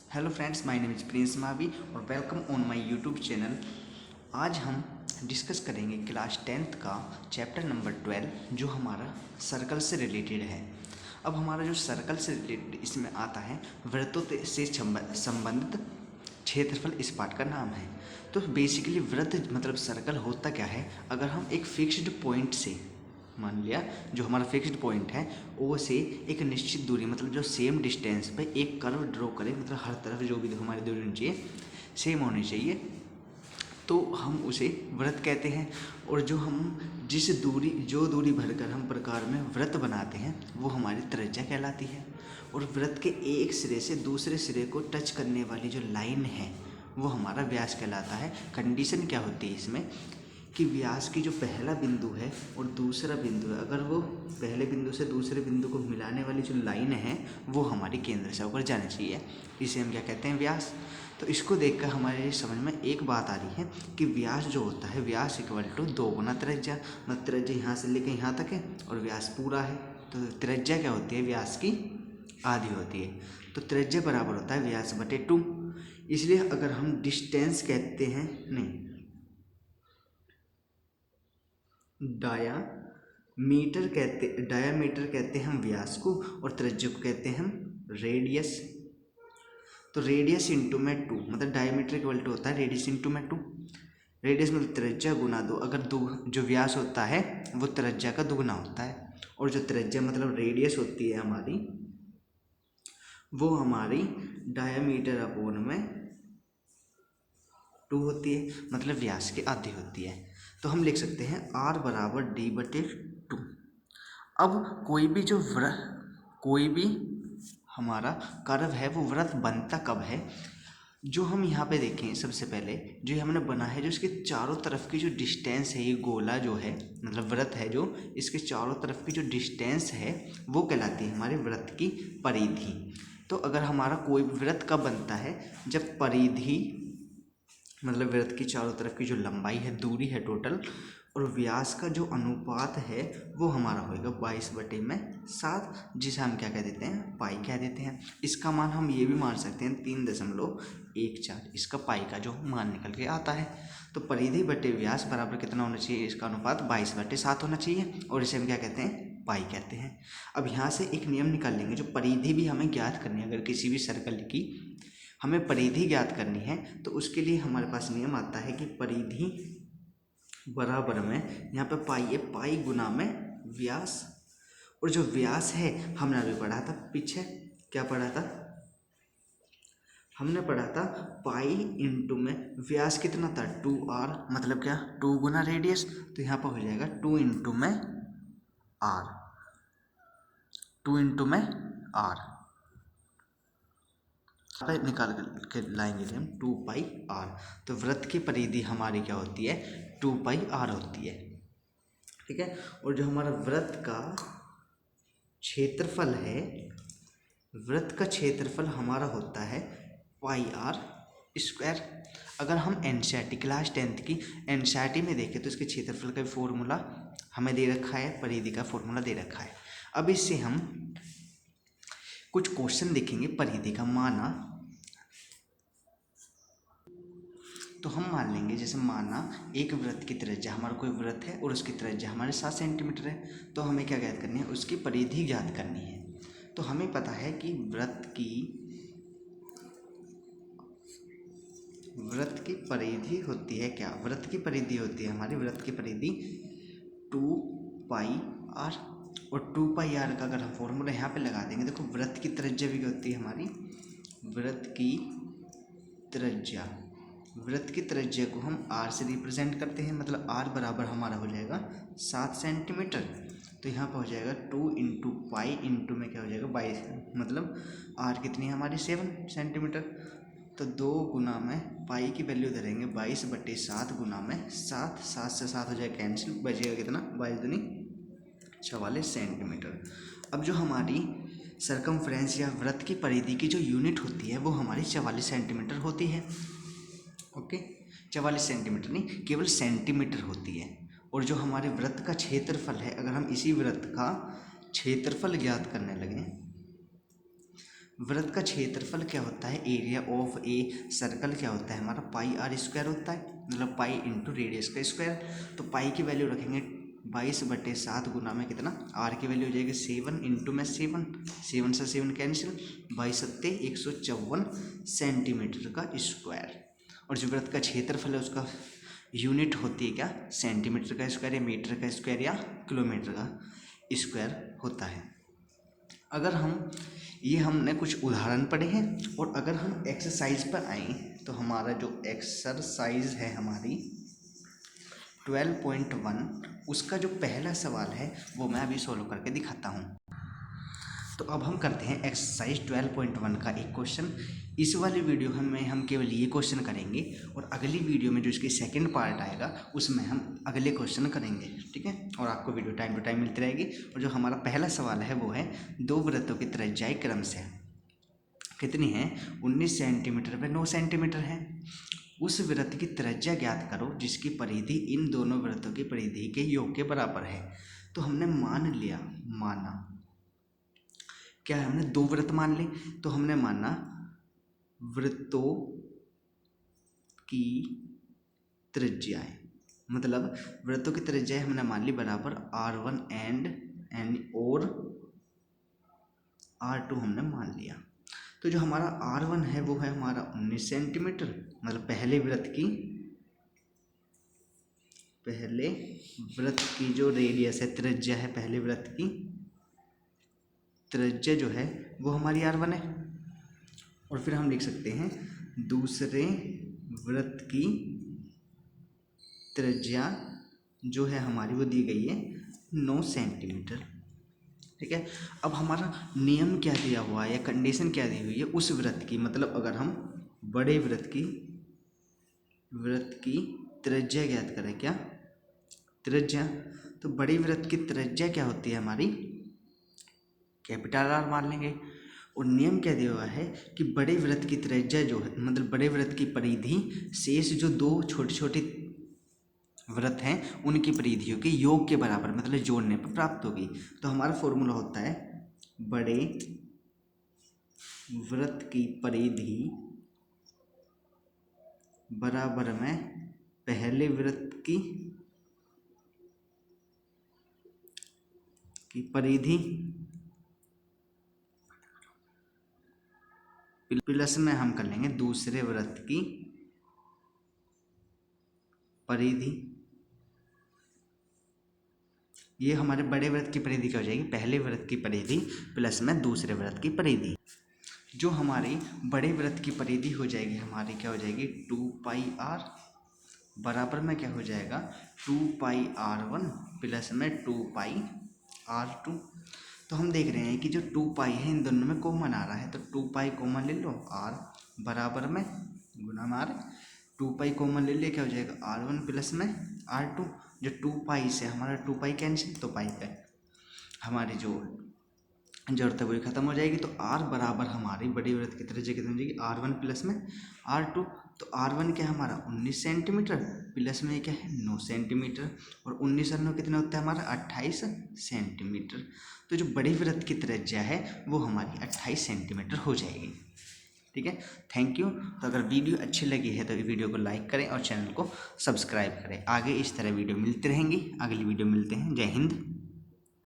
Hello friends, my name is Prince Mavi और welcome on my YouTube channel. आज हम discuss करेंगे क्लास 10th का चैप्टर नंबर 12 जो हमारा सर्कल से रिलेटेड है। अब हमारा जो सर्कल से रिलेटेड इसमें आता है वृत्तों से संबंधित क्षेत्रफल इस पाठ का नाम है। तो बेसिकली वृत्त मतलब सर्कल होता क्या है, अगर हम एक फिक्स्ड पॉइंट से मान लिया जो हमारा फिक्स्ड पॉइंट है वो से एक निश्चित दूरी मतलब जो सेम डिस्टेंस पे एक कर्व ड्रॉ करें, मतलब हर तरफ जो भी हमारी दूरी होनी चाहिए सेम होनी चाहिए, तो हम उसे वृत्त कहते हैं। और जो हम जो दूरी भरकर हम प्रकार में वृत्त बनाते हैं वो हमारी त्रिज्या कहलाती है। और वृत्त के एक सिरे से दूसरे सिरे को टच करने वाली जो लाइन है वो हमारा व्यास कहलाता है। कंडीशन क्या होती है इसमें कि व्यास की जो पहला बिंदु है और दूसरा बिंदु है, अगर वो पहले बिंदु से दूसरे बिंदु को मिलाने वाली जो लाइन है वो हमारी केंद्र से होकर जानी चाहिए, इसे हम क्या कहते हैं, व्यास। तो इसको देखकर हमारे समझ में एक बात आ रही है कि व्यास जो होता है व्यास इक्वल टू 2 गुना त्रिज्या। मतलब त्रिज्या यहाँ से लेकर यहाँ तक है और व्यास पूरा है, तो त्रिज्या क्या होती है, व्यास की आधी होती है। तो त्रिज्या बराबर होता है व्यास बटे 2। इसलिए अगर हम डिस्टेंस कहते हैं, नहीं, डायामीटर कहते हैं हम व्यास को, और त्रिज्या को कहते हैं हम रेडियस। तो रेडियस इंटू में 2 मतलब डायमीटर इक्वल टू होता है रेडियस इंटू में 2। रेडियस मतलब त्रिज्या गुना 2, अगर जो व्यास होता है वो त्रिज्या का दुगुना होता है, और जो त्रिज्या मतलब रेडियस होती है हमारी वो हमारी डायमीटर अपोन में 2 होती है, मतलब व्यास की आधी होती है। तो हम लिख सकते हैं R बराबर D बटे 2। अब कोई भी हमारा कर्व है वो वृत्त बनता कब है, जो हम यहाँ पे देखें सबसे पहले जो ये हमने बना है, जो इसके चारों तरफ की जो डिस्टेंस है, ये गोला जो है मतलब वृत्त है, जो इसके चारों तरफ की जो डिस्टेंस है वो कहलाती है हमारे वृत्त की परिधि। तो अगर हमारा कोई वृत्त कब बनता है, जब परिधि मतलब वृत्त की चारों तरफ की जो लंबाई है, दूरी है टोटल, और व्यास का जो अनुपात है वो हमारा होएगा 22/7, जिसे हम क्या कह देते हैं, पाई कह देते हैं। इसका मान हम ये भी मान सकते हैं 3.14, इसका पाई का जो मान निकल के आता है। तो परिधि बटे व्यास बराबर कितना होना चाहिए, इसका अनुपात 22/7 होना चाहिए, और इसे हम क्या कहते हैं, पाई कहते हैं। अब यहाँ से एक नियम निकाल लेंगे, जो परिधि भी हमें ज्ञात करनी है, अगर किसी भी सर्कल की हमें परिधि ज्ञात करनी है तो उसके लिए हमारे पास नियम आता है कि परिधि बराबर में यहाँ पे पाई है, पाई गुना में व्यास। और जो व्यास है हमने अभी पढ़ा था पीछे, क्या पढ़ा था, हमने पढ़ा था पाई इंटू में व्यास कितना था 2r, मतलब क्या 2 गुना रेडियस। तो यहाँ पर हो जाएगा 2 इंटू में r, 2 इंटू में r निकाल के लाएंगे हम 2πr। तो वृत्त की परिधि हमारी क्या होती है, 2πr होती है, ठीक है। और जो हमारा वृत्त का क्षेत्रफल है, वृत्त का क्षेत्रफल हमारा होता है πr²। अगर हम एनसीईआरटी क्लास 10th की एनसीईआरटी में देखें तो इसके क्षेत्रफल का फॉर्मूला हमें दे रखा है, परिधि का फॉर्मूला दे रखा है। अब इससे हम कुछ क्वेश्चन देखेंगे। परिधि का माना तो हम मान लेंगे, जैसे माना एक वृत्त की त्रिज्या, हमारा कोई वृत्त है और उसकी त्रिज्या हमारे 7 सेंटीमीटर है, तो हमें क्या ज्ञात करनी है, उसकी परिधि ज्ञात करनी है। तो हमें पता है कि वृत्त की परिधि होती है क्या, वृत्त की परिधि होती है हमारी, वृत्त की परिधि 2πr। और 2πr का अगर हम फॉर्मूला यहाँ पे लगा देंगे, देखो वृत्त की त्रिज्या भी होती है हमारी, वृत्त की त्रिज्या को हम r से रिप्रेजेंट करते हैं, मतलब r बराबर हमारा हो जाएगा 7 सेंटीमीटर। तो यहाँ पर हो जाएगा 2 इंटू पाई इंटू में क्या हो जाएगा 22, मतलब r कितनी है हमारी 7 सेंटीमीटर। तो 2 गुना में पाई की वैल्यू धरेंगे 22/7 गुना में 7, 7 से 7 हो जाएगा कैंसिल, बचेगा कितना 22 दूनी 44 सेंटीमीटर। अब जो हमारी सरकमफ्रेंस या वृत्त की परिधि की जो यूनिट होती है वो हमारी 44 सेंटीमीटर होती है। ओके, 44 सेंटीमीटर नहीं, केवल सेंटीमीटर होती है। और जो हमारे वृत्त का क्षेत्रफल है, अगर हम इसी वृत्त का क्षेत्रफल ज्ञात करने लगे वृत्त का क्षेत्रफल क्या होता है, एरिया ऑफ ए सर्कल क्या होता है हमारा, पाई आर स्क्वायर होता है, मतलब पाई इंटू रेडियस का स्क्वायर। तो पाई की वैल्यू रखेंगे 22/7 गुना में कितना, आर की वैल्यू हो जाएगी 7 इंटू में 7, 7 से 7 कैंसिल, 22×7 154 सेंटीमीटर का स्क्वायर। और जो वृत्त का क्षेत्रफल है उसका यूनिट होती है क्या, सेंटीमीटर का स्क्वायर या मीटर का स्क्वायर या किलोमीटर का स्क्वायर होता है। अगर हम ये हमने कुछ उदाहरण पढ़े हैं, और अगर हम एक्सरसाइज पर आए तो हमारा जो एक्सरसाइज है हमारी 12.1 उसका जो पहला सवाल है वो मैं अभी सॉल्व करके दिखाता हूँ। तो अब हम करते हैं एक्सरसाइज 12.1 का एक क्वेश्चन। इस वाली वीडियो में हम केवल ये क्वेश्चन करेंगे, और अगली वीडियो में जो इसकी सेकंड पार्ट आएगा उसमें हम अगले क्वेश्चन करेंगे, ठीक है। और आपको वीडियो टाइम टू टाइम मिलती रहेगी। और जो हमारा पहला सवाल है वो है, दो वृत्तों की त्रिज्याएं क्रम से कितनी है, 19 सेंटीमीटर व 9 सेंटीमीटर है। उस वृत्त की त्रिज्या ज्ञात करो जिसकी परिधि इन दोनों वृत्तों की परिधि के योग के बराबर है। तो हमने माना क्या है, हमने दो वृत्त मान ली। तो हमने माना वृत्तों की त्रिज्याएं, मतलब वृत्तों की त्रिज्याएं हमने मान ली बराबर R1 एंड और R2 हमने मान लिया। तो जो हमारा R1 है वो है हमारा 19 सेंटीमीटर, मतलब पहले वृत्त की जो रेडियस है, त्रिज्या है, पहले वृत्त की त्रिज्या जो है वो हमारी R1 है। और फिर हम लिख सकते हैं दूसरे वृत्त की त्रिज्या जो है हमारी वो दी गई है 9 सेंटीमीटर, ठीक है। अब हमारा नियम क्या दिया हुआ है या कंडीशन क्या दी हुई है उस वृत्त की, मतलब अगर हम बड़े वृत्त की त्रिज्या ज्ञात करें, क्या त्रिज्या, तो बड़ी वृत्त की त्रिज्या क्या होती है हमारी, कैपिटल आर मान लेंगे। और नियम क्या दिया हुआ है कि बड़े वृत्त की त्रिज्या जो है, मतलब बड़े वृत्त की परिधि शेष जो दो छोटे छोटे वृत्त हैं उनकी परिधियों के योग के बराबर, मतलब जोड़ने पर प्राप्त होगी। तो हमारा फॉर्मूला होता है बड़े वृत्त की परिधि बराबर में पहले वृत्त की परिधि प्लस में हम कर लेंगे दूसरे वृत्त की परिधि। ये हमारे बड़े वृत्त की परिधि क्या हो जाएगी, पहले वृत्त की परिधि प्लस में दूसरे वृत्त की परिधि। जो हमारी बड़े वृत्त की परिधि हो जाएगी हमारी क्या हो जाएगी 2πr, बराबर में क्या हो जाएगा 2πr1 प्लस में 2πr2। तो हम देख रहे हैं कि जो 2π है इन दोनों में कॉमन आ रहा है, तो 2π कॉमन ले लो, r बराबर में गुना में r, 2π कॉमन ले लिया क्या हो जाएगा R1 प्लस में R2। जो 2π से हमारा 2π कैंसिल, तो पाई पे हमारी जो जरूरत है वही खत्म हो जाएगी। तो r बराबर हमारी बड़ी वृत्त की त्रिज्या कितनी हो जाएगी R1 प्लस में R2। तो R1 क्या है हमारा 19 सेंटीमीटर प्लस में क्या है 9 सेंटीमीटर, और 19 और 9 कितना होता है हमारा 28 सेंटीमीटर। तो जो बड़ी वृत्त की त्रिज्या है वो हमारी 28 सेंटीमीटर हो जाएगी, ठीक है। Thank you. तो अगर वीडियो अच्छी लगी है तो वीडियो को लाइक करें और चैनल को सब्सक्राइब करें। आगे इस तरह वीडियो मिलती रहेंगी। अगली वीडियो मिलते हैं। जय हिंद।